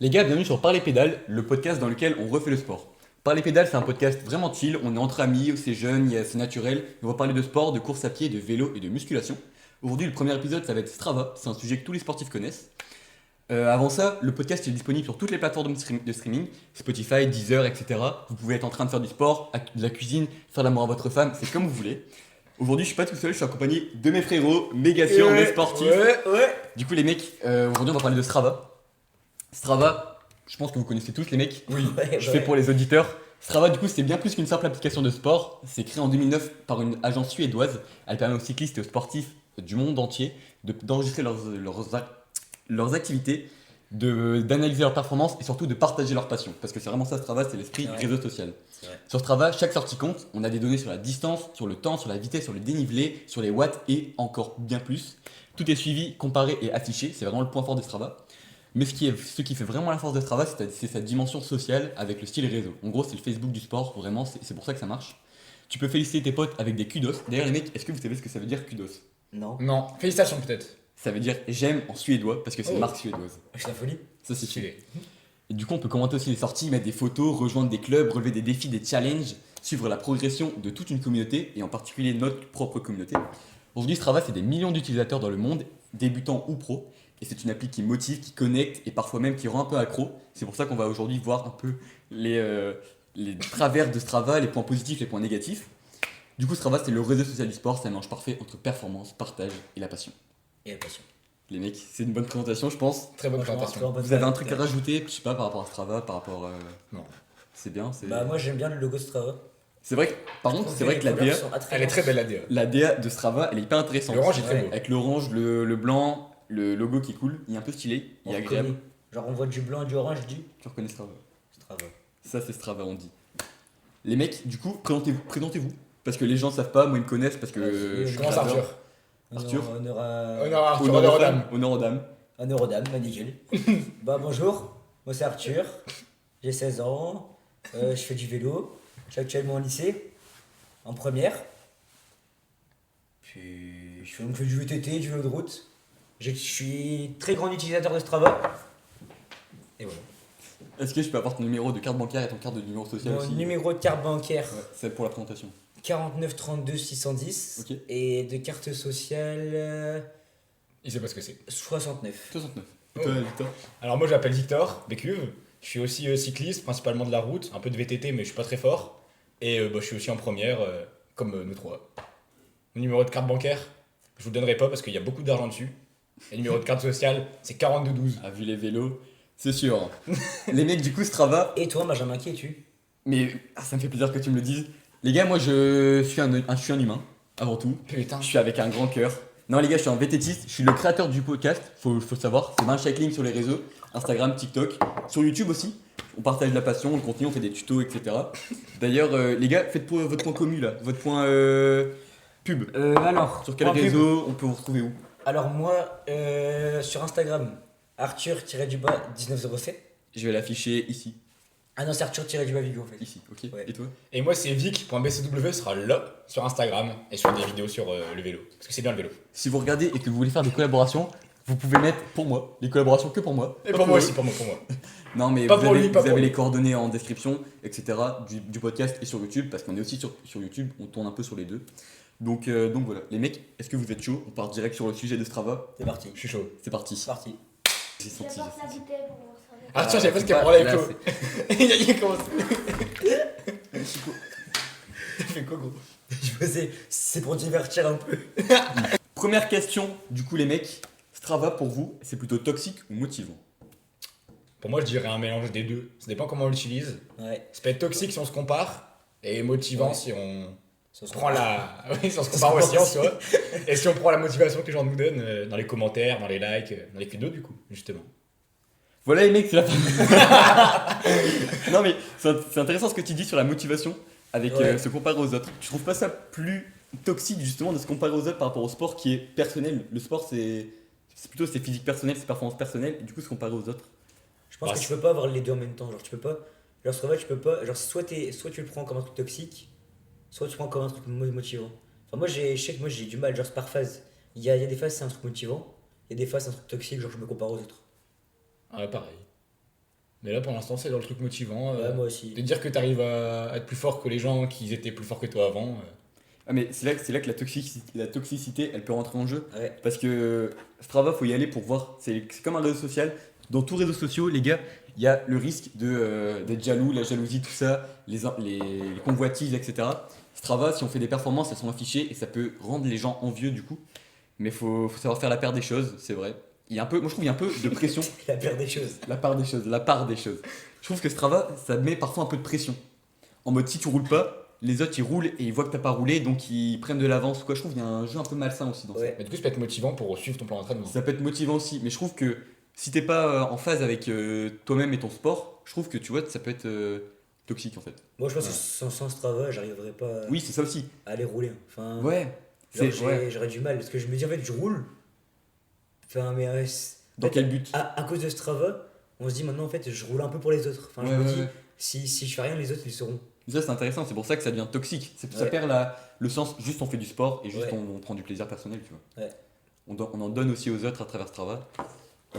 Les gars, bienvenue sur Parler Pédales, le podcast dans lequel on refait le sport. Parler Pédales, c'est un podcast vraiment chill, on est entre amis, c'est jeune, c'est naturel. On va parler de sport, de course à pied, de vélo et de musculation. Aujourd'hui, le premier épisode, ça va être Strava, c'est un sujet que tous les sportifs connaissent. Avant ça, le podcast est disponible sur toutes les plateformes de streaming, Spotify, Deezer, etc. Vous pouvez être en train de faire du sport, de la cuisine, faire l'amour à votre femme, c'est comme vous voulez. Aujourd'hui, je suis pas tout seul, je suis accompagné de mes frérots, méga sûrs, mes sportifs. Ouais. Du coup, les mecs, aujourd'hui, on va parler de Strava. Strava, je pense que vous connaissez tous les mecs. Oui. Je fais pour les auditeurs. Strava, du coup, c'est bien plus qu'une simple application de sport. C'est créé en 2009 par une agence suédoise. Elle permet aux cyclistes et aux sportifs du monde entier d'enregistrer leurs activités, d'analyser leurs performances et surtout de partager leur passion. Parce que c'est vraiment ça, Strava, c'est l'esprit C'est vrai. réseau social. C'est vrai. Sur Strava, chaque sortie compte. On a des données sur la distance, sur le temps, sur la vitesse, sur le dénivelé, sur les watts et encore bien plus. Tout est suivi, comparé et affiché. C'est vraiment le point fort de Strava. Mais ce qui fait vraiment la force de Strava, c'est sa dimension sociale avec le style réseau. En gros, c'est le Facebook du sport, vraiment, c'est pour ça que ça marche. Tu peux féliciter tes potes avec des kudos. D'ailleurs, les mecs, est-ce que vous savez ce que ça veut dire kudos? Non. Non, félicitations peut-être. Ça veut dire j'aime en suédois, parce que c'est une Oh. marque suédoise. C'est la folie. Ça, c'est Stylé. Et du coup, on peut commenter aussi les sorties, mettre des photos, rejoindre des clubs, relever des défis, des challenges, suivre la progression de toute une communauté, et en particulier notre propre communauté. Aujourd'hui, Strava, c'est des millions d'utilisateurs dans le monde, débutants ou pros, et c'est une appli qui motive, qui connecte, et parfois même qui rend un peu accro. C'est pour ça qu'on va aujourd'hui voir un peu les travers de Strava, les points positifs, les points négatifs. Du coup, Strava, c'est le réseau social du sport, c'est un mélange parfait entre performance, partage et la passion. Et la passion. Les mecs, c'est une bonne présentation, je pense. Très bonne Franchement, présentation. très bonne Vous avez un truc à présentation. rajouter, je sais pas, par rapport à Strava, par rapport. Non. C'est bien, c'est. Bah moi j'aime bien le logo Strava. C'est vrai que, par contre, c'est vrai que Les couleurs DA, sont attrayantes. Elle est très belle la DA. la DA de Strava, elle est hyper intéressante. L'orange est très Ouais. beau. Avec l'orange, le blanc, le logo qui est cool, il est un peu stylé, il est On agréable. reconnaît. Genre on voit du blanc et du orange du Tu reconnais Strava. Strava. Ça, c'est Strava, on dit. Les mecs, du coup, présentez-vous. Parce que les gens savent pas, moi ils me connaissent parce que Vas-y, je suis Comment créateur. Arthur Arthur. Honneur à... Honneur à Arthur, Honneur honneur aux aux dames. Honneur aux dames. Honneur aux dames, bah nickel. Bah bonjour, moi c'est Arthur, j'ai 16 ans, je fais du vélo, je suis actuellement au lycée, en première. Puis je fais du VTT, du vélo de route. Je suis très grand utilisateur de Strava. Et voilà. Est-ce que je peux avoir ton numéro de carte bancaire et ton carte de numéro social Mon aussi? numéro de carte bancaire Ouais, c'est pour la présentation. 49 32 610 Ok. et de carte sociale Il sait pas ce que c'est. 69. 69. Oh. Et toi, Victor? Alors moi je m'appelle Victor, Bécuve. Je suis aussi cycliste, principalement de la route, un peu de VTT mais je suis pas très fort. Et je suis aussi en première, comme nous trois. Mon numéro de carte bancaire, je vous le donnerai pas parce qu'il y a beaucoup d'argent dessus. Et le numéro de carte sociale, c'est 4212. Ah, vu les vélos, c'est sûr. Les mecs, du coup, Strava. Et toi Benjamin, qui es-tu? Mais ça me fait plaisir que tu me le dises. Les gars, moi je suis je suis un humain, avant tout. Putain. Je suis avec un grand cœur. Non, les gars, je suis un VTTiste. Je suis le créateur du podcast. Faut le savoir. C'est Ben Cycling sur les réseaux Instagram, TikTok. Sur YouTube aussi. On partage la passion, le contenu, on fait des tutos, etc. D'ailleurs, les gars, faites votre point commu là. Votre point pub. Alors, Sur quel point pub. réseau on peut vous retrouver où? Alors moi, sur Instagram, Arthur-1907. Je vais l'afficher ici. Ah non, c'est Arthur-Vigo en fait. Ici, ok. Ouais. Et toi? Et moi c'est vic.bcw sera là sur Instagram et sur des vidéos sur le vélo. Parce que c'est bien le vélo. Si vous regardez et que vous voulez faire des collaborations, vous pouvez mettre pour moi. Les collaborations que pour moi. Et Pas pour moi eux. aussi, pour moi. Non, mais Pas vous pour avez, lui, pas vous pour avez lui. les coordonnées en description, etc. du podcast et sur YouTube, parce qu'on est aussi sur YouTube, on tourne un peu sur les deux. Donc voilà. Les mecs, est-ce que vous êtes chaud? On part direct sur le sujet de Strava. C'est parti. Je suis chaud. C'est parti. C'est parti. J'ai Je senti. porte la bouteille pour voir ça. Arthur, Ah, j'avais pas ce c'est qu'il y a pas- pour avec là, Flo. Il a commencé. T'as fait quoi, gros? Je faisais, c'est pour divertir un peu. Première question, du coup, les mecs. Strava, pour vous, c'est plutôt toxique ou motivant? Pour moi, je dirais un mélange des deux. Ça dépend comment on l'utilise. Ouais. Ça peut être toxique si on se compare et motivant Ouais. si on Ça se prend la. Oui, si on se Ça compare se aussi en pense. soi. Et si on prend la motivation que les gens nous donnent dans les commentaires, dans les likes, dans les vidéos, du coup, justement. Voilà, les mecs, c'est la fin. Non, mais c'est intéressant ce que tu dis sur la motivation avec Ouais. se comparer aux autres. Tu trouves pas ça plus toxique, justement, de se comparer aux autres par rapport au sport qui est personnel? Le sport, c'est plutôt c'est physique personnel, c'est performance personnelle, et du coup, se comparer aux autres. Je pense Bah, que c'est- tu peux pas avoir les deux en même temps. Genre, tu peux pas. Genre, Strava, tu peux pas. Genre, soit tu le prends comme un truc toxique, soit tu le prends comme un truc motivant. Enfin, moi, je sais que moi, j'ai du mal. Genre, c'est par phase. Il y a des phases, c'est un truc motivant. Il y a des phases, c'est un truc toxique. Genre, je me compare aux autres. Ouais, pareil. Mais là, pour l'instant, c'est dans le truc motivant. Ouais, moi aussi. De dire que tu arrives à être plus fort que les gens qui étaient plus forts que toi avant. Ah, mais c'est là que la toxicité, elle peut rentrer en jeu. Ouais. Parce que Strava, faut y aller pour voir. C'est comme un réseau social. Dans tous réseaux sociaux, les gars, il y a le risque d'être jaloux, la jalousie, tout ça, les convoitises, etc. Strava, si on fait des performances, elles sont affichées et ça peut rendre les gens envieux du coup. Mais faut savoir faire la part des choses, c'est vrai. Il y a un peu, moi je trouve qu'il y a un peu de pression. La pire des choses. La part des choses, la part des choses. Je trouve que Strava, ça met parfois un peu de pression. En mode si tu roules pas, les autres ils roulent et ils voient que t'as pas roulé, donc ils prennent de l'avance. Quoi, je trouve qu'il y a un jeu un peu malsain aussi dans ça. Ouais. Mais du coup, ça peut être motivant pour suivre ton plan d'entraînement. Ça peut être motivant aussi, mais je trouve que si t'es pas en phase avec toi-même et ton sport, je trouve que tu vois, ça peut être toxique en fait. Moi, je pense Ouais. que sans ce travail, j'arriverais pas Oui, c'est ça aussi. à aller rouler. Enfin, Ouais, genre, ouais. j'aurais du mal. Parce que je me dis, en fait, je roule. Enfin, mais Dans en fait, quel but à cause de Strava, on se dit maintenant, en fait, je roule un peu pour les autres. Enfin, je Ouais, me ouais, dis, ouais. si je fais rien, les autres, ils seront. Ça c'est intéressant, c'est pour ça que ça devient toxique. Ça Ouais. perd le sens, juste on fait du sport et juste Ouais. on prend du plaisir personnel, tu vois. Ouais. On en donne aussi aux autres à travers Strava.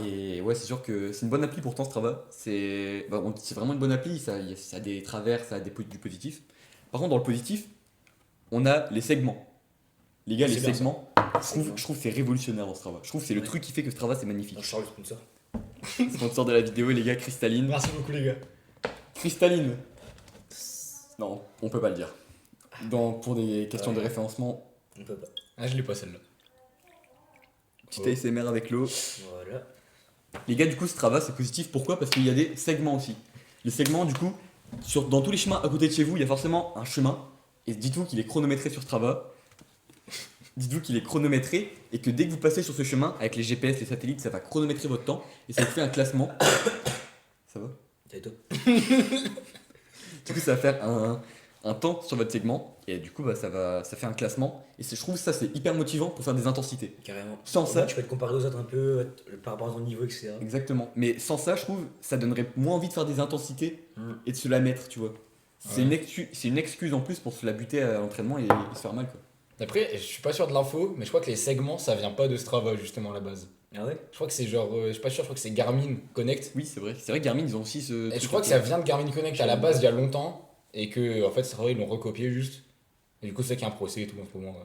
Et ouais, c'est sûr que c'est une bonne appli pourtant Strava. C'est vraiment une bonne appli, ça a des travers, ça a du positif. Par contre, dans le positif, on a les segments. Les gars, les C'est bien segments, je trouve que c'est révolutionnaire dans Strava. Je trouve que c'est le Ouais. truc qui fait que Strava c'est Non, magnifique. je sors le sponsor. Sponsor de la vidéo, les gars, cristalline. Merci beaucoup, les gars. Cristalline. Non, on peut pas le dire. Pour des questions Ouais. de référencement, On peut pas. Ah, je l'ai pas celle-là. petit Oh. ASMR avec l'eau. Voilà. Les gars, du coup, Strava, c'est positif. Pourquoi? Parce qu'il y a des segments aussi. Les segments, du coup, dans tous les chemins à côté de chez vous, il y a forcément un chemin. Et dites-vous qu'il est chronométré sur Strava. Dites-vous qu'il est chronométré et que dès que vous passez sur ce chemin, avec les GPS, les satellites, ça va chronométrer votre temps et ça vous fait un classement. Ça va? T'as toi. Du coup, ça va faire un temps sur votre segment et du coup, bah, ça fait un classement. Et je trouve que ça, c'est hyper motivant pour faire des intensités. Carrément. Sans Au ça- moins, tu peux te comparer aux autres un peu par rapport à ton niveau, etc. Exactement. Mais sans ça, je trouve, ça donnerait moins envie de faire des intensités et de se la mettre, tu vois. C'est Ouais. une excuse en plus pour se la buter à l'entraînement et se faire mal, quoi. Après, je suis pas sûr de l'info, mais je crois que les segments, ça vient pas de Strava, justement, à la base. Ah ouais? Je crois que c'est genre, je suis pas sûr, je crois que c'est Garmin Connect. Oui, c'est vrai. C'est vrai que Garmin, ils ont aussi ce. Et je truc crois que un ça peu- vient de Garmin Connect à la base il y a longtemps, et que en fait, Strava, ils l'ont recopié juste. Et du coup, c'est qu'il y a un procès et tout en ce moment.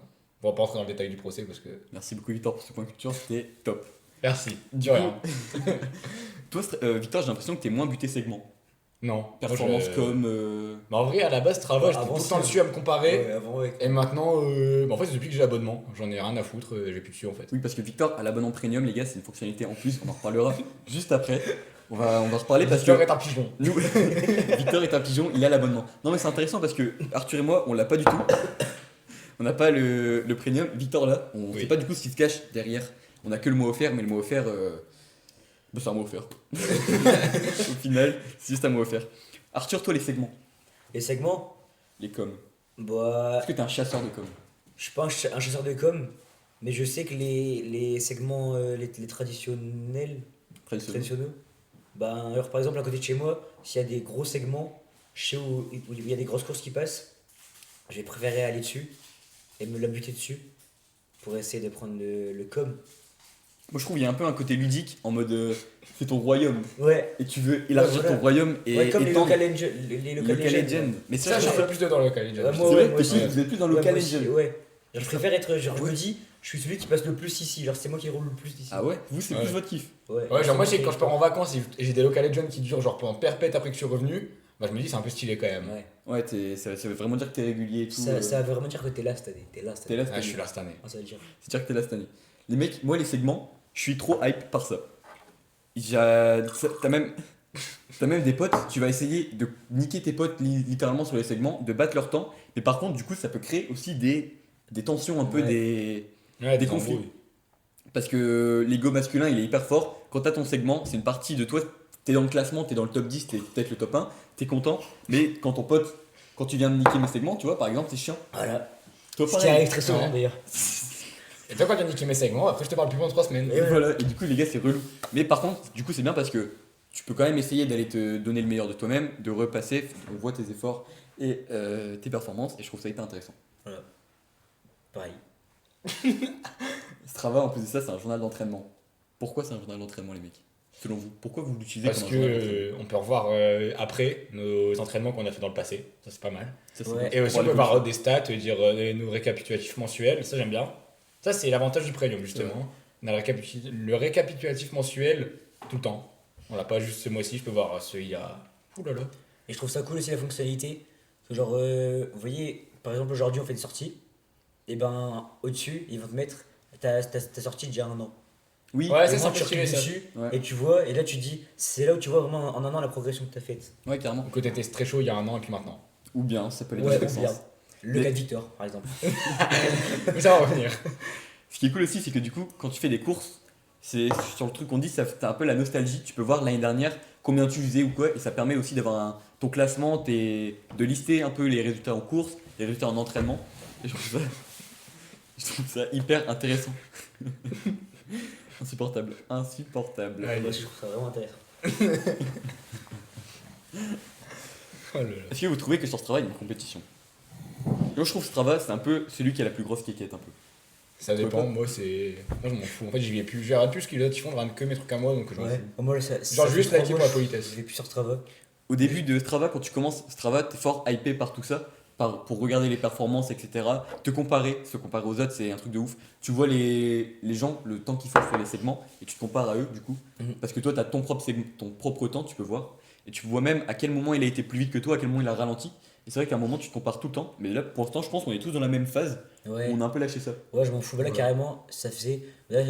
On va pas rentrer dans le détail du procès parce que. Merci beaucoup, Victor, pour ce point culture, c'était top. Merci. Du De rien. Toi, Victor, j'ai l'impression que t'es moins buté segment. Non. Performance Moi, je- comme. Mais en vrai, à la base, Strava, j'étais Avant, tout le temps si, dessus à me comparer. Ouais, avant, ouais. Et maintenant, en fait, c'est depuis que j'ai l'abonnement. J'en ai rien à foutre, j'ai plus dessus en fait. Oui, parce que Victor a l'abonnement premium, les gars, c'est une fonctionnalité en plus, on en reparlera juste après. On va reparler parce que. Victor est un pigeon. Nous, Victor est un pigeon, il a l'abonnement. Non mais c'est intéressant parce que Arthur et moi, on l'a pas du tout. On n'a pas le premium. Victor là, on Oui. sait pas du coup ce qui se cache derrière. On a que le mot offert, mais le mot offert, bah, c'est un mot offert. Au final, c'est juste un mot offert. Arthur, toi les segments, Les segments, les coms. bah, Est-ce que t'es un chasseur de coms? je suis pas un chasseur de com, mais je sais que les segments, les traditionnels, traditionnels, bah, alors par exemple, à côté de chez moi, s'il y a des gros segments, je sais où il y a des grosses courses qui passent, je vais préférer aller dessus et me la buter dessus pour essayer de prendre le com. Moi je trouve qu'il y a un peu un côté ludique en mode c'est ton royaume Ouais, et tu veux élargir voilà. ton royaume et ouais, comme les étendre local legends. Les local local legends, legend. ouais. Mais Ça, ça, j'ai je fait plus dedans le local legend. Ouais, c'est moi, vrai moi que aussi. vous êtes plus dans Ouais, local moi aussi, legend. ouais. Je préfère être, genre, je me dis, je suis celui qui passe le plus ici, genre c'est moi qui roule le plus ici. Ah ouais, vous c'est Ouais. plus votre kiff. Ouais, genre moi, je sais que quand je pars en vacances et j'ai des local legends qui durent genre pendant perpète après que je suis revenu, bah je me dis c'est un peu stylé quand même. Ouais. Ouais, ça veut vraiment dire que t'es régulier et tout. Ça veut vraiment dire que t'es là cette année. T'es là cette T'es année. là cette Ah, je année. suis là cette année. Ah, ça veut dire. C'est dire que t'es là cette année. Les mecs, moi les segments, je suis trop hype par ça. T'as même des potes, tu vas essayer de niquer tes potes littéralement sur les segments, de battre leur temps, mais par contre du coup ça peut créer aussi des tensions un peu, Ouais. Ouais, des conflits. embrouilles. Parce que l'ego masculin il est hyper fort. Quand t'as ton segment, c'est une partie de toi, t'es dans le classement, t'es dans le top 10, t'es peut-être le top 1, t'es content, mais quand ton pote, quand tu viens de niquer mes segments, tu vois par exemple, c'est chiant. Voilà. Toi Ce qui pareil. arrive très souvent Ouais. d'ailleurs. Et toi, quand tu as niqué mes segments, après je te parle plus pendant 3 semaines. Et ouais. Voilà, et du coup les gars c'est relou. Mais par contre, du coup c'est bien parce que tu peux quand même essayer d'aller te donner le meilleur de toi-même, de repasser, on voit tes efforts et tes performances, et je trouve ça hyper intéressant. Pareil. Strava, en plus de ça, c'est un journal d'entraînement. Pourquoi c'est un journal d'entraînement, les mecs? selon vous? Pourquoi vous l'utilisez Parce comme que un journal on peut revoir après nos entraînements qu'on a fait dans le passé. Ça, c'est pas mal. Ça, c'est Ouais. Et aussi, pour on peut l'évolution. voir des stats, dire nos récapitulatifs mensuels. Ça, j'aime bien. Ça, c'est l'avantage du Premium, justement. On a le récapitulatif mensuel tout le temps. On l'a pas juste ce mois-ci, je peux voir celui il y a. Ouh là là. Et je trouve ça cool aussi la fonctionnalité. Parce que genre, vous voyez, par exemple, aujourd'hui on fait une sortie. Et ben, au-dessus, ils vont te mettre ta sortie d'il y a un an. Oui, Ouais, Et ça, moi, ça tu fait stylé, recliques ça. dessus Ouais. et tu vois, et là tu dis, c'est là où tu vois vraiment en un an la progression que tu as faite. ouais, carrément. Le côté était très chaud il y a un an et puis maintenant. Ou bien, ça peut aller dans Ouais, les deux ou bien. sens. Le Mais- cas de Victor, par exemple. Mais ça va revenir. Ce qui est cool aussi, c'est que du coup, quand tu fais des courses, c'est sur le truc qu'on dit, t'as un peu la nostalgie. Tu peux voir l'année dernière combien tu faisais ou quoi, et ça permet aussi d'avoir ton classement, de lister un peu les résultats en course, les résultats en entraînement. Et je trouve ça hyper intéressant. Insupportable. Insupportable. Ouais. Moi aussi, je trouve ça vraiment intéressant. Oh là là. Est-ce que vous trouvez que sur Strava, il y a une compétition? Moi, je trouve Strava, c'est un peu celui qui a la plus grosse kékette, un peu. Ça dépend, moi c'est. Moi je m'en fous. En fait, j'y vais plus. Je regarde plus ce que les autres ils font, je regarde que mes trucs à moi donc je m'en Ouais. fous. Moi, ça, Genre ça juste fait liker 3 pour la mois, politesse. je vais plus sur Strava. Au début de Strava, quand tu commences Strava, t'es fort hypé par tout ça, pour regarder les performances, etc. Te comparer, se comparer aux autres, c'est un truc de ouf. Tu vois les gens, le temps qu'ils font sur les segments, et tu te compares à eux, du coup. Mhm. Parce que toi, tu as ton propre temps, tu peux voir. Et tu vois même à quel moment il a été plus vite que toi, à quel moment il a ralenti. Et c'est vrai qu'à un moment, tu te compares tout le temps. Mais là, pour l'instant, je pense qu'on est tous dans la même phase, Ouais. où on a un peu lâché ça. Ouais, je m'en fous. Bah là, Ouais. carrément, ça faisait. Là,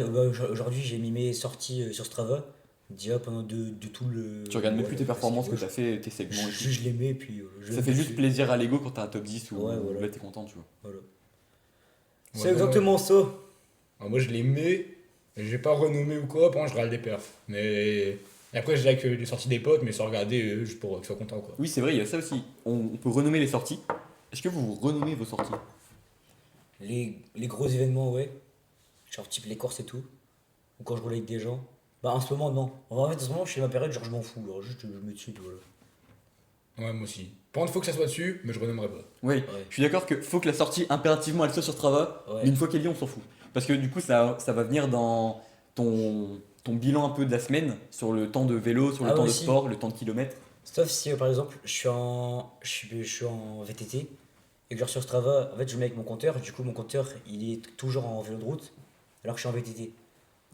aujourd'hui, j'ai mis mes sorties sur Strava. Déjà pendant de tout le. Tu regardes même ouais, plus tes performances que ouais, tu as fait, tes segments et tout. je les mets, puis. Je Ça mets fait juste dessus. plaisir à l'ego quand t'as un top 10 ou Ouais, voilà. là, t'es content, tu vois. Voilà. Ouais, C'est exactement ça. Alors, moi je les mets, je vais pas renommer ou quoi, par contre je regarde des perfs. Mais. Et après je like les sorties des potes, mais sans regarder juste pour qu'ils soient contents quoi. Oui, c'est vrai, il y a ça aussi. On peut renommer les sorties. Est-ce que vous renommez vos sorties? Les gros événements, ouais. Genre type les courses et tout. Ou quand je roule avec des gens. Bah en ce moment, non. En fait, en ce moment, je suis dans ma période, genre je m'en fous. Alors juste, je mets dessus, puis voilà. Ouais, moi aussi. Par contre, faut que ça soit dessus, mais je renommerai pas. Oui, Ouais. je suis d'accord qu'il faut que la sortie, impérativement, elle soit sur Strava. Ouais. Mais une fois qu'elle y est, on s'en fout. Parce que du coup, ça va venir dans ton bilan un peu de la semaine, sur le temps de vélo, sur le Ah, temps de aussi. sport, le temps de kilomètres. Sauf si, par exemple, je suis en VTT. Et que genre sur Strava, en fait, je mets avec mon compteur. Du coup, mon compteur, il est toujours en vélo de route. Alors que je suis en VTT.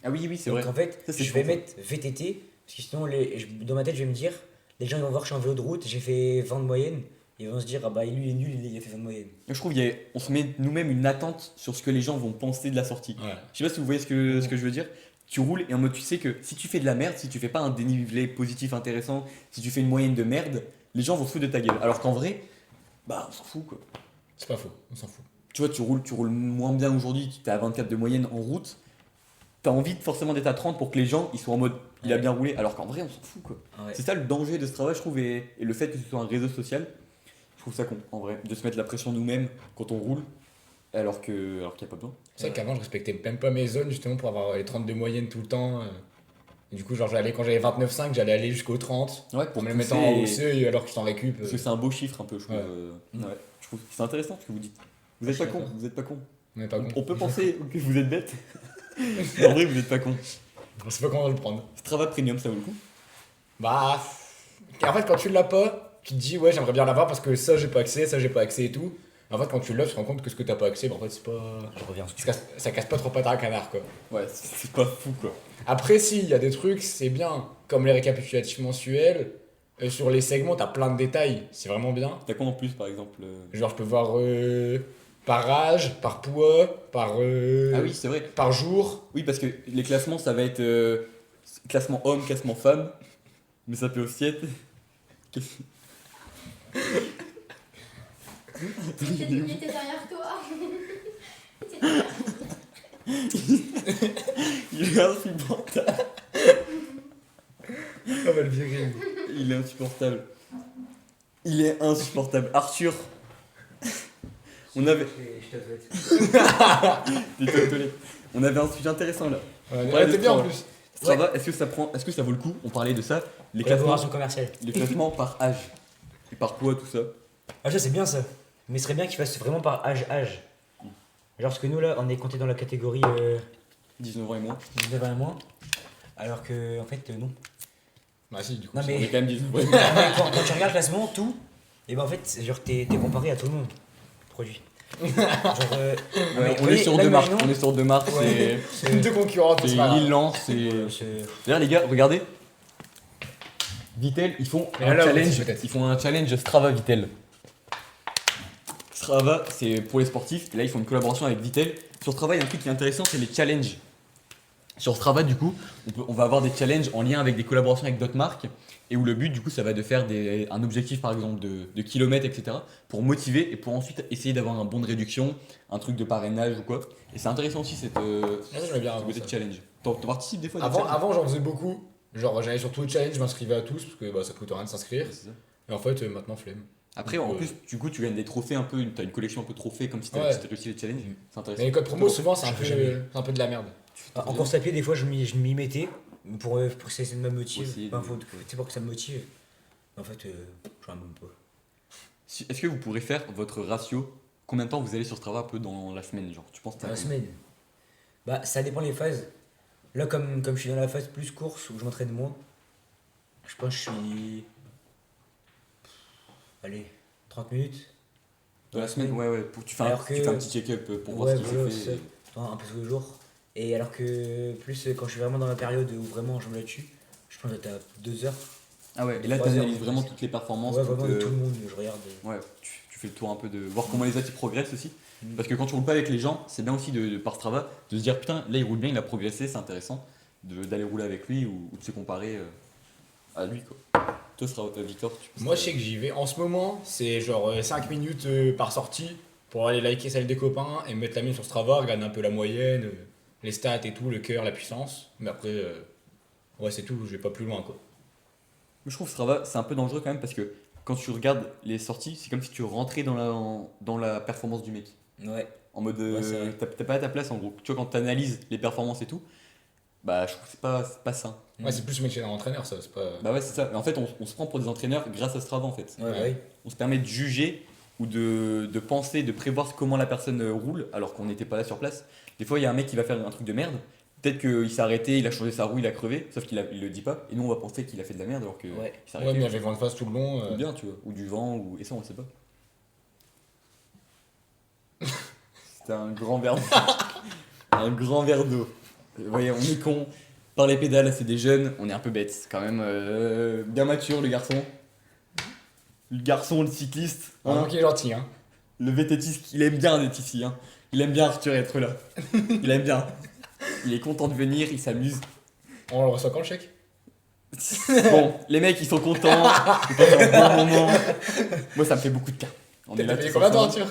Ah oui, oui, c'est Donc vrai. en fait, Ça, c'est je vais fort, ça. mettre VTT. Parce que sinon, dans ma tête, je vais me dire, les gens ils vont voir que je suis en vélo de route, j'ai fait 20 de moyenne. Ils vont se dire, ah bah lui il est nul, il a fait 20 de moyenne. Je trouve on se met nous-mêmes une attente sur ce que les gens vont penser de la sortie. Ouais. Je sais pas si vous voyez ce que je veux dire. Tu roules et en mode tu sais que si tu fais de la merde, si tu fais pas un dénivelé positif intéressant, si tu fais une moyenne de merde, les gens vont se foutre de ta gueule. Alors qu'en vrai, bah on s'en fout quoi. C'est pas faux, on s'en fout. Tu vois, tu roules moins bien aujourd'hui, tu es à 24 de moyenne en route, t'as envie forcément d'être à 30 pour que les gens ils soient en mode il a Ouais. bien roulé, alors qu'en vrai on s'en fout quoi. Ouais. C'est ça le danger de ce travail je trouve, et le fait que ce soit un réseau social, je trouve ça con en vrai, de se mettre la pression nous-mêmes quand on roule, alors qu'il n'y a pas besoin. C'est vrai Ouais. qu'avant je respectais même pas mes zones justement pour avoir les 32 moyennes tout le temps. Et du coup, genre quand j'avais 29,5, j'allais aller jusqu'au 30 Ouais, pour me le pousser, mettre en haussée alors que je t'en récup. parce que c'est un beau chiffre un peu, je trouve. Ouais. Ouais. Je trouve que c'est intéressant ce que vous dites. Vous Ouais, êtes pas je suis con, d'accord. vous êtes pas con. On est pas con. On peut penser que vous êtes bête, mais en vrai vous êtes pas con. On sait pas comment le prendre. Strava Premium ça vaut le coup. Bah. En fait, quand tu l'as pas, tu te dis ouais, j'aimerais bien l'avoir parce que ça j'ai pas accès, ça j'ai pas accès et tout. En fait, quand tu l'as, tu te rends compte que ce que t'as pas accès, bah, en fait, c'est pas. Je reviens. Ça casse pas trop pattes à un canard quoi. Ouais, c'est pas fou quoi. Après, si, il y a des trucs, c'est bien. Comme les récapitulatifs mensuels. Sur les segments, t'as plein de détails. C'est vraiment bien. T'as quoi en plus par exemple Genre, je peux voir par âge, par poids, par. Ah oui, c'est vrai. Par jour. Oui, parce que les classements, ça va être classement homme, classement femme, mais ça peut aussi être. Il était derrière toi. Il était derrière toi. Il est insupportable. On va le virer. Il est insupportable. Il est insupportable. Arthur, on avait. Je t'avoue. T'étais aux toilettes. On avait un sujet intéressant là. Ouais, t'es bien en plus. Strava, est-ce que ça vaut le coup? On parlait de ça. Les Collaboration classements, commerciale. les classements par âge et par poids, tout ça. Ah, ça c'est bien ça. Mais ce serait bien qu'il fasse vraiment par âge. Genre, parce que nous là, on est compté dans la catégorie 19 ans et moins. 19 ans et moins. Alors que, en fait, non. Bah si, du coup. Non, On mais, est quand même 10. Ouais. non, mais quand tu regardes le classement, tout, et ben en fait, genre, t'es comparé à tout le monde. Produit. Genre, Ouais, on est sur deux marques. On est sur deux marques. Ouais. C'est deux concurrents, C'est c'est pas grave. Lille-Lens. C'est. D'ailleurs, les gars, regardez. Vittel, ils font Et un là, challenge. aussi, peut-être. Ils font un challenge Strava Vittel. Strava, c'est pour les sportifs. Et là, ils font une collaboration avec Vittel. Sur Strava, il y a un truc qui est intéressant, c'est les challenges. Sur Strava, du coup, on va avoir des challenges en lien avec des collaborations avec d'autres marques. Et où le but, du coup, ça va de faire un objectif, par exemple, de kilomètres, etc. Pour motiver et pour ensuite essayer d'avoir un bon de réduction, un truc de parrainage ou quoi. Et c'est intéressant aussi cette Ah, ça, j'aimais bien ce avant côté de ça. challenge. T'en participes des fois à des Avant, challenges avant, j'en faisais beaucoup. Genre, j'allais sur tous les challenges, je m'inscrivais à tous parce que bah, ça coûte rien de s'inscrire. Ouais, c'est ça. Et en fait, maintenant, flemme. Après, en plus, du coup, tu gagnes des trophées un peu, t'as une collection un peu de trophées comme si Ouais. t'avais réussi les challenges. C'est intéressant. Mais les codes promo, souvent, c'est Je fais jamais. un peu de la merde. En course à pied, des fois, je m'y mettais pour que ça me motive. Aussi, Enfin, tu sais, pour que ça me motive. En fait, j'en ai même pas. Est-ce que vous pourrez faire votre ratio? Combien de temps vous allez sur Strava un peu dans la semaine, genre tu penses que Dans la t'as- semaine. Bah, ça dépend les phases. Là, comme je suis dans la phase plus course où je m'entraîne moins, je pense que je suis. Allez, 30 minutes. Dans la semaine, ouais, tu fais un, Alors tu fais que- un petit check-up pour voir Ouais, ce qui voilà, s'est c'est fait. ça. Un peu tous les jours. Et alors que plus quand je suis vraiment dans la période où vraiment je me là-dessus, je pense que t'as 2 heures. Ah ouais, et là 3 heures, t'analyses ouais, vraiment c'est- toutes les performances. Ouais, toutes, vraiment de tout le monde, je regarde. Ouais, tu fais le tour un peu de voir comment les autres ils progressent aussi. Mm. Parce que quand tu roules pas avec les gens, c'est bien aussi par Strava de se dire putain, là il roule bien, il a progressé, c'est intéressant d'aller rouler avec lui ou de se comparer à lui quoi. Toi, Victor, Moi, je sais que j'y vais. En ce moment, c'est genre 5 minutes par sortie pour aller liker celle des copains et mettre la mienne sur Strava, regarder un peu la moyenne, les stats et tout, le cœur, la puissance. Mais après, ouais, c'est tout, je vais pas plus loin quoi. Je trouve Strava c'est un peu dangereux quand même parce que quand tu regardes les sorties, c'est comme si tu rentrais dans la performance du mec. Ouais. En mode, Ouais, c'est vrai. t'as pas à ta place en gros. Tu vois, quand tu analyses les performances et tout, bah je trouve que c'est pas sain. Ouais, c'est plus le métier d'un entraîneur, ça, c'est pas. Bah ouais, c'est ça. En fait, on se prend pour des entraîneurs grâce à Strava en fait. Ouais, ouais. On se permet de juger ou de penser, de prévoir comment la personne roule alors qu'on n'était pas là sur place. Des fois, il y a un mec qui va faire un truc de merde. Peut-être qu'il s'est arrêté, il a changé sa roue, il a crevé, sauf qu'il le dit pas. Et nous, on va penser qu'il a fait de la merde alors qu'il Ouais. s'est Ouais, arrêté. mais avec vent de face tout le long. Ou bien, tu vois. Ou du vent, ou. Et ça, on le sait pas. C'était un grand verre d'eau. Un grand verre d'eau. Vous voyez, on est con. Par les pédales, c'est des jeunes, on est un peu bêtes. Quand même, bien mature, le garçon. Le garçon, le cycliste. hein. Vraiment qu'il est gentil, hein. Le vététiste, il aime bien d'être ici. Hein. Il aime bien Arthur être là. Il aime bien. Il est content de venir, il s'amuse. On le reçoit quand le chèque? Bon, les mecs, ils sont contents. Ils passent un bon moment. Moi, ça me fait beaucoup de cas. On est T'as là payé tous combien ensemble. Arthur?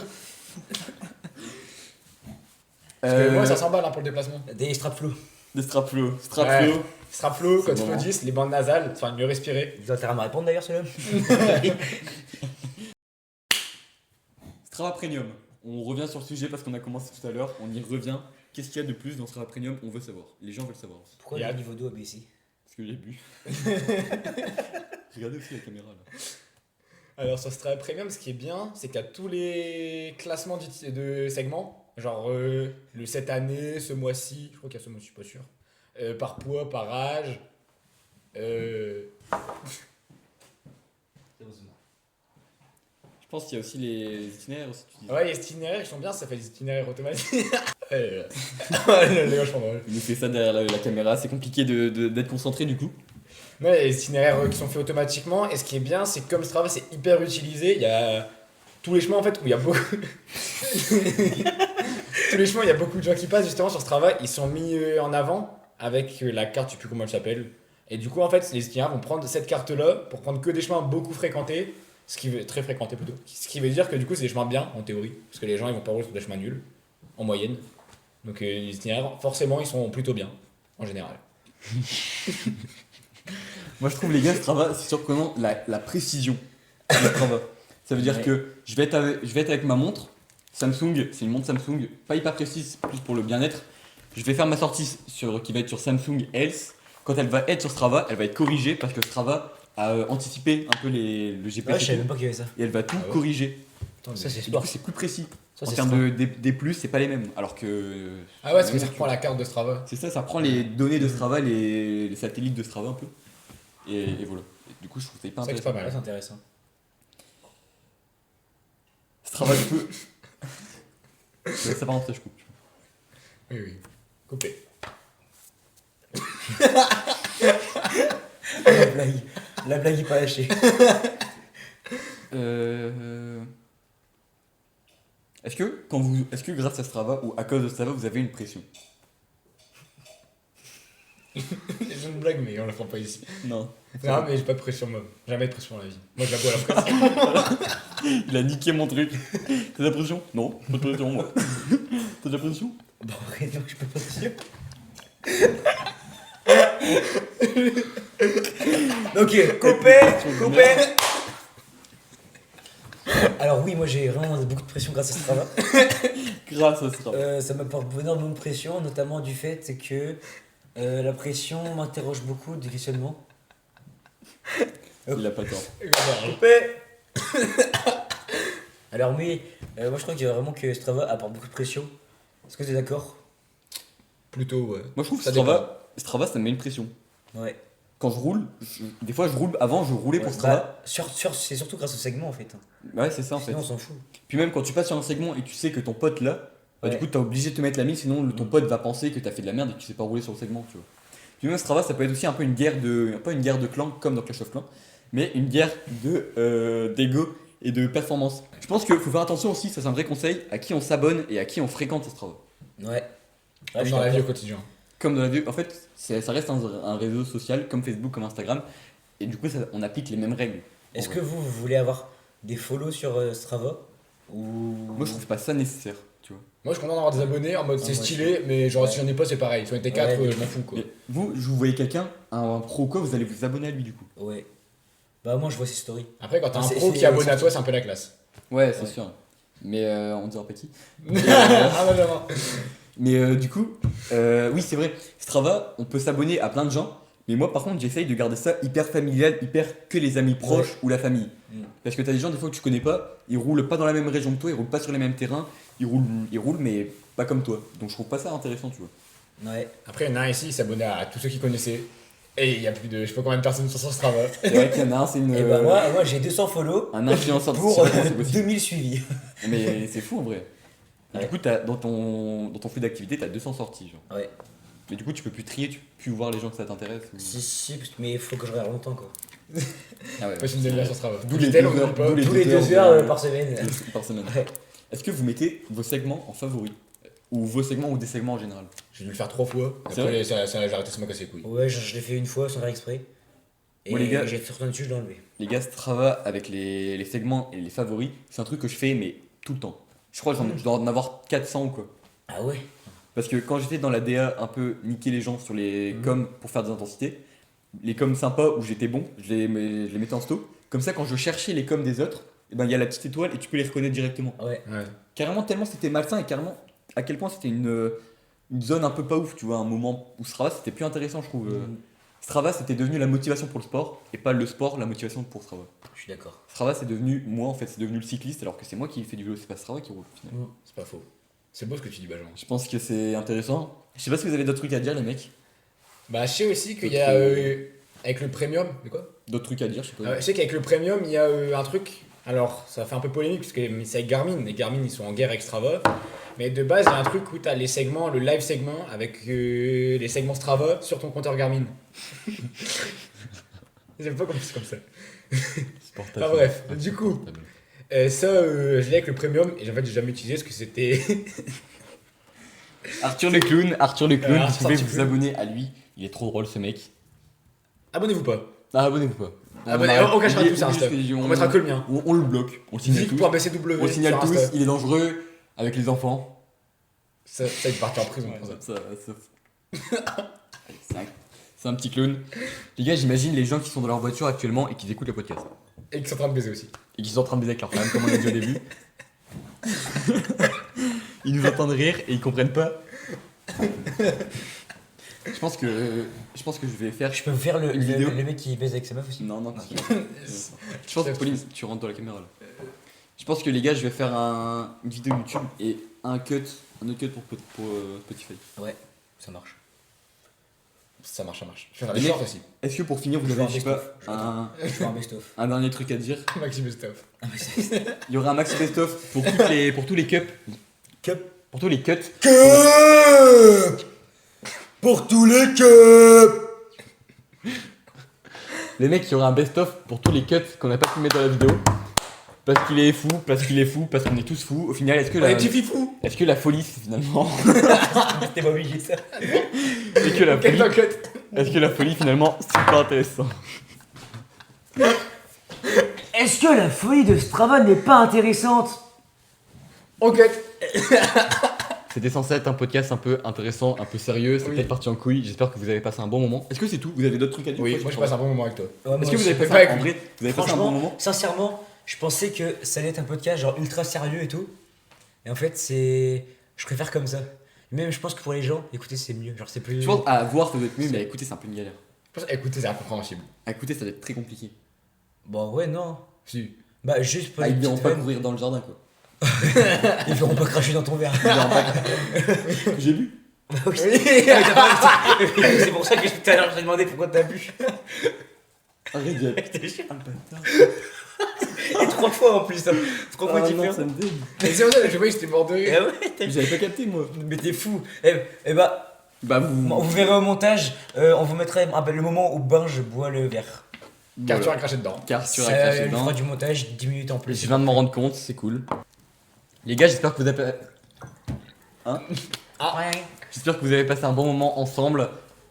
Parce que Euh, moi, ça s'emballe hein, pour le déplacement. Des strap flow. Des strapflow. Ouais. Strapflow. Strapflow, C'est code bon. flow 10, les bandes nasales, ça va mieux respirer. Vous avez intérêt à me répondre d'ailleurs, celui-là. Strava Premium. On revient sur le sujet parce qu'on a commencé tout à l'heure. On y revient. Qu'est-ce qu'il y a de plus dans Strava Premium? On veut savoir. Les gens veulent savoir aussi. Pourquoi Il y a- le niveau d'eau a baissé? Parce que j'ai bu. Regardez aussi la caméra là. Alors sur Strava Premium, ce qui est bien, c'est qu'il y a tous les classements de segments. Genre le cette année, ce mois-ci, je crois qu'il y a ce mois-ci, je suis pas sûr. Par poids, par âge. Je pense qu'il y a aussi les itinéraires aussi. Tu dis. Ouais, les itinéraires, ils sont bien, ça fait des itinéraires automatiques. Ouais, les gars, je prends mal. Il nous fait ça derrière la caméra. C'est compliqué d'être concentré du coup. Ouais, les itinéraires qui sont faits automatiquement. Et ce qui est bien, c'est que comme Strava, c'est hyper utilisé. Il y a tous les chemins en fait où il y a beaucoup. Tous les chemins, il y a beaucoup de gens qui passent justement sur Strava. Ils sont mis en avant avec la carte, je sais plus comment elle s'appelle. Et du coup, en fait, les itinéraires vont prendre cette carte-là pour prendre que des chemins beaucoup fréquentés. Ce qui veut très fréquentés plutôt. Ce qui veut dire que du coup, c'est des chemins bien en théorie. Parce que les gens, ils vont pas rouler sur des chemins nuls en moyenne. Donc les itinéraires, forcément, ils sont plutôt bien en général. Moi je trouve les gars Strava c'est surprenant la précision de Strava. Ça veut dire Ouais. que je vais être avec ma montre Samsung, c'est une montre Samsung, pas hyper précise, plus pour le bien-être. Je vais faire ma sortie qui va être sur Samsung Health. Quand elle va être sur Strava, elle va être corrigée parce que Strava a anticipé un peu le Ouais, GPS je savais même pas qu'il y avait ça. et elle va tout Ah ouais. corriger. Ça, c'est Et du sport. coup c'est plus précis. Ça, En c'est termes Strava. des plus, c'est pas les mêmes. Alors que. Ah ouais, parce que ça reprend la carte de Strava. C'est ça, ça prend les données de Strava, les satellites de Strava un peu. Et voilà. Et du coup, je trouve ça hyper C'est vrai que c'est intéressant. pas Ouais, mal. c'est intéressant. Strava, tu peux. Ça par contre, ça, je coupe. Oui, oui. Coupé. La blague est pas lâchée. Est-ce que grâce à Strava ou à cause de Strava, vous avez une pression? C'est une blague, mais on la fera pas ici. Non. Non, mais j'ai pas de pression, moi. Jamais de pression dans la vie. Moi, je la bois à la pression. Il a niqué mon truc. T'as de la pression? Non, pas de pression, moi. T'as de la pression? Bon, arrête, donc je peux pas te dire. Ok, coupé. Alors oui, moi j'ai vraiment beaucoup de pression grâce à Strava. Grâce à Strava. Ça m'apporte énormément de pression, notamment du fait que la pression m'interroge beaucoup des questionnements. Il a pas tort. Coupé. Alors oui, moi je crois qu'il y a vraiment que Strava apporte beaucoup de pression. Est-ce que tu es d'accord? Plutôt, ouais. Moi, je trouve que Ça Strava, ça me met une pression. Ouais. Quand je roule, des fois, je roule. Avant, je roulais pour Ouais, Strava. bah, c'est surtout grâce au segment en fait. Ouais, c'est ça en fait. Sinon on s'en fout. Puis même quand tu passes sur un segment et tu sais que ton pote là, bah, du Ouais. coup t'es obligé de te mettre la mine, sinon ton pote va penser que t'as fait de la merde et que tu sais pas rouler sur le segment, tu vois. Puis même Strava, ça peut être aussi un peu une guerre pas une guerre de clans comme dans Clash of Clans, mais une guerre d'ego et de performance. Je pense qu'il faut faire attention aussi, ça c'est un vrai conseil, à qui on s'abonne et à qui on fréquente sur Strava. Ouais. Comme dans la vie au quotidien. Comme dans la vie, en fait, ça reste un réseau social comme Facebook, comme Instagram, et du coup on applique les mêmes règles. Est-ce En que vrai. vous voulez avoir des follow sur Strava ou... Moi je trouve pas ça nécessaire, tu vois. Moi, je suis content d'avoir des abonnés en mode Ah, c'est moi stylé, mais genre Ouais. si j'en ai pas, c'est pareil. Si on était 4, Ouais, je m'en fous quoi. Mais vous voyez quelqu'un, un pro quoi, vous allez vous abonner à lui du coup. Ouais. Bah moi je vois ses stories. Après, quand t'as Ah, un c'est- pro c'est- qui est abonné à c'est- toi, c'est un peu la classe. Ouais, c'est Ouais. sûr. Mais on dira pas qui. Ah non, non, non. Mais du coup, oui, c'est vrai. Strava, on peut s'abonner à plein de gens. Mais moi, par contre, j'essaye de garder ça hyper familial, hyper que les amis proches ou la famille. Mm. Parce que t'as des gens, des fois, que tu connais pas, ils roulent pas dans la même région que toi, ils roulent pas sur les mêmes terrains, ils roulent, mais pas comme toi. Donc je trouve pas ça intéressant, tu vois. Ouais. Après, il y en a un ici, il s'abonnait à tous ceux qu'il connaissait. Et il y a plus de je sais pas combien de personnes sur son Strava. C'est vrai qu'il y en a un, c'est Et bah moi j'ai 200 follow un influenceur de pour Strava, c'est possible. 2000 suivis. Mais c'est fou en vrai. Et Ouais. du coup, dans ton flux d'activité, t'as 200 sorties. Genre. Ouais. Mais du coup, tu peux plus trier, tu peux plus voir les gens que ça t'intéresse. ou- Si, mais il faut que je regarde longtemps quoi. Ah ouais. Passe une demi-heure sur Strava. D'où les Tel, 2 on dit heures, pas. d'où les Tous les 2 2 heures heures par semaine. par semaine. Ouais. Est-ce que vous mettez vos segments en favoris? Ou vos segments ou des segments en général? J'ai dû le faire 3 fois. C'est vrai Après, j'ai arrêté de me casser les couilles. Ouais, je l'ai fait une fois sans faire exprès. Et Moi, les gars- j'ai fait dessus, je l'ai enlevé. Les gars, Strava avec les segments et les favoris, c'est un truc que je fais mais tout le temps. Je crois que je dois en avoir 400 ou quoi. Ah ouais. Parce que quand j'étais dans la DA un peu niquer les gens sur les coms pour faire des intensités, les coms sympas où j'étais bon, je les mettais en sto. Comme ça, quand je cherchais les coms des autres, eh ben, il y a la petite étoile et tu peux les reconnaître directement. Ouais. Ouais. Carrément, tellement c'était malsain et carrément à quel point c'était une zone un peu pas ouf, tu vois, un moment où Strava c'était plus intéressant, je trouve. Strava c'était devenu la motivation pour le sport et pas le sport la motivation pour Strava. Je suis d'accord. Strava c'est devenu, moi en fait, c'est devenu le cycliste alors que c'est moi qui fais du vélo, c'est pas Strava qui roule au final. C'est pas faux. C'est beau ce que tu dis, Benjamin. Je pense que c'est intéressant. Je sais pas si vous avez d'autres trucs à dire, les mecs. Bah, je sais aussi qu'il y a. Avec le premium. De quoi D'autres trucs à dire, je sais pas. Je sais qu'avec le premium, il y a un truc. Alors, ça fait un peu polémique parce que c'est avec Garmin. Les Garmin, ils sont en guerre avec Strava. Mais de base, il y a un truc où tu as les segments, le live segment avec les segments Strava sur ton compteur Garmin. J'aime pas comme c'est comme ça. Enfin bref, du coup, je l'ai avec le premium et en fait, j'ai jamais utilisé parce que c'était. Arthur le clown, vous Arthur pouvez le vous clown. abonner à lui. Il est trop drôle ce mec. Abonnez-vous pas. Ah, abonnez-vous pas. On cachera tout ça, Insta. On mettra que le mien. On le bloque, on le signale tous. Vic.bcw. On le signale sur tous, Insta. il est dangereux avec les enfants. Ça, il va partir en prison pour ça. C'est un petit clown. Les gars, j'imagine les gens qui sont dans leur voiture actuellement et qui écoutent le podcast. Et qui sont en train de baiser aussi. Et qui sont en train de baiser avec leur femme, comme on a dit au début. Ils nous entendent rire et ils comprennent pas. Je pense que je vais faire. Je peux vous faire Une vidéo. le mec qui baise avec sa meuf aussi. Non, non. Je pense que Pauline, tu rentres dans la caméra là. Je pense que les gars, je vais faire une vidéo YouTube et un autre cut pour Spotify. Ouais, ça marche. Ça marche. Je vais faire Les des mecs- shorts aussi. Est-ce que pour finir, vous Je avez, fais je sais un pas, Je fais un best-of. un dernier truc à dire? Maxime Stuff. Ah, mais c'est. Il y aura un max best-of pour tous les cups. Cup. Pour tous les cuts. Cup pour tous les cups. Les mecs, il y aura un best-of pour tous les cuts qu'on n'a pas pu mettre dans la vidéo. Parce qu'il est fou, parce qu'on est tous fous. Au final, est-ce que la folie, c'est finalement. C'était pas obligé ça. Est-ce que la Quel folie, cut. est-ce que la folie, finalement, c'est pas intéressant? Est-ce que la folie de Strava n'est pas intéressante? On cut. C'était censé être un podcast un peu intéressant, un peu sérieux. C'est Oui. peut-être parti en couille. J'espère que vous avez passé un bon moment. Est-ce que c'est tout? Vous avez d'autres trucs à dire? Oui, moi je passe un bon moment avec toi. Est-ce que vous avez Pas passé avec en vrai, vous avez passé un bon Franchement, moment? sincèrement, je pensais que ça allait être un podcast genre ultra sérieux et tout. Et en fait, je préfère comme ça. Même je pense que pour les gens, écoutez, c'est mieux. Genre, c'est plus. Je pense à voir, ça doit être mieux, mais à écouter, c'est un peu une galère. Je pense, écoutez, c'est incompréhensible. À écouter, ça doit être très compliqué. Bon, ouais, non. Si. Bah, juste pour Ah, les ils viendront petites pas vannes. courir dans le jardin, quoi. Ils feront pas cracher dans ton verre. Ils viendront pas- J'ai vu. Bah oui. C'est pour ça que tout à l'heure, je t'ai demandé pourquoi t'as bu. Arrête, j'ai T'es chiant. Et 3 fois en plus. Hein. 3 fois Ah qu'il non, fait. ça me dégue. Mais c'est pour ça que je vois, j'étais mort de Eh rire. ouais, t'as- J'avais pas capté, moi. mais t'es fou. Eh bah, Bah, vous. vous verrez au montage, on vous mettra le moment où Ben je bois le verre. Car tu Voilà. as craché dedans. Car tu as Ça craché lui dedans. fera du montage 10 minutes en plus. Je viens de m'en rendre compte, c'est cool. Les gars, j'espère que vous avez. Ah, J'espère que vous avez passé un bon moment ensemble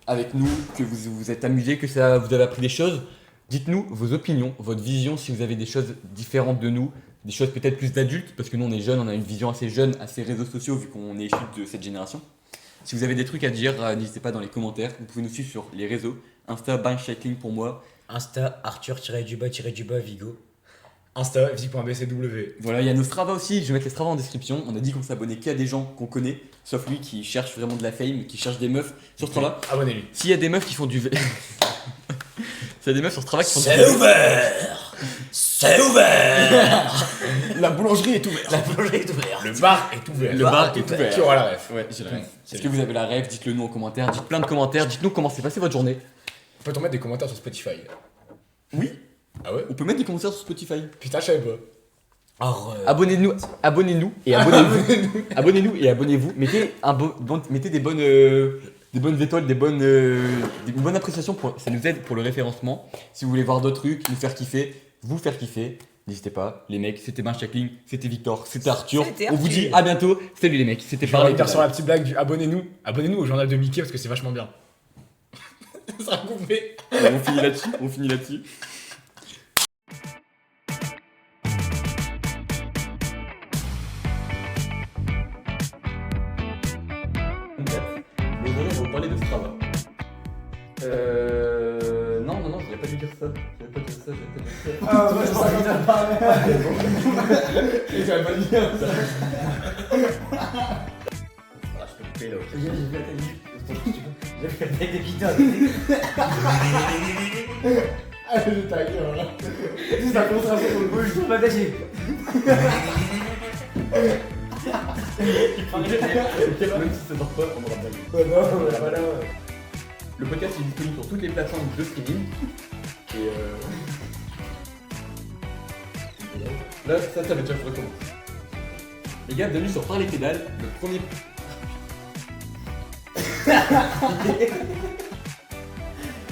avec nous, que vous vous êtes amusés, que ça vous avez appris des choses. Dites-nous vos opinions, votre vision, si vous avez des choses différentes de nous, des choses peut-être plus d'adultes, parce que nous on est jeunes, on a une vision assez jeune, assez réseaux sociaux, vu qu'on est issus de cette génération. Si vous avez des trucs à dire, n'hésitez pas dans les commentaires. Vous pouvez nous suivre sur les réseaux. Insta, Cycling pour moi. Insta, Arthur-Vigo. Insta, physique.bcw. Voilà, il y a nos Strava aussi, je vais mettre les Strava en description. On a dit qu'on s'abonnait qu'à des gens qu'on connaît, sauf lui qui cherche vraiment de la fame, qui cherche des meufs sur Strava. Abonnez-lui. S'il y a des meufs qui font du vélo. S'il y a des meufs sur Strava qui font du C'est vélo. ouvert. C'est ouvert. La boulangerie est ouverte. La plongée est ouverte. Le bar est ouvert. Le bar est ouvert. Qui aura la ref? Ouais, j'ai la ref. C'est Est-ce que vous avez la rêve? Dites-le nous en commentaire, dites plein de commentaires, dites-nous comment s'est passée votre journée. Peut-on mettre des commentaires sur Spotify? Oui. Ah ouais? On peut mettre des commentaires sur Spotify. Putain, je savais pas. Arrête. Abonnez-nous et abonnez-vous. Abonnez-nous et abonnez-vous. Mettez des bonnes étoiles, des bonnes appréciations. Ça nous aide pour le référencement. Si vous voulez voir d'autres trucs, nous faire kiffer, vous faire kiffer, n'hésitez pas. Les mecs, c'était Cycling, c'était Victor, c'était Arthur. C'était On vous dit Arthur. à bientôt. Salut les mecs, c'était Je vais par revenir sur la petite blague du abonnez-nous. Abonnez-nous au journal de Mickey parce que c'est vachement bien. Ça sera coupé. On finit là-dessus. Aujourd'hui, on va vous parler de Strava. Non, je voudrais pas lui dire ça. Je voudrais pas dire ça. Ah, moi je savais déjà pas. Et j'avais pas dit ça. Ah, je peux couper là, ok. J'ai vu la télé. J'ai fait avec des guitares. Ah, j'ai ta gueule là. Juste la concentration sur le bruit. Je pas attaché. Même si ça dort pas, on aura pas eu. Non, voilà. Le podcast est disponible sur toutes les plateformes de streaming. Et là, ça va déjà se recommencer. Les gars, bienvenue sur Parler Pédale, le premier.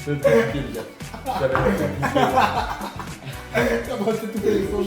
C'est très compliqué, les gars. Ça va être compliqué. T'as brassé tout les sons.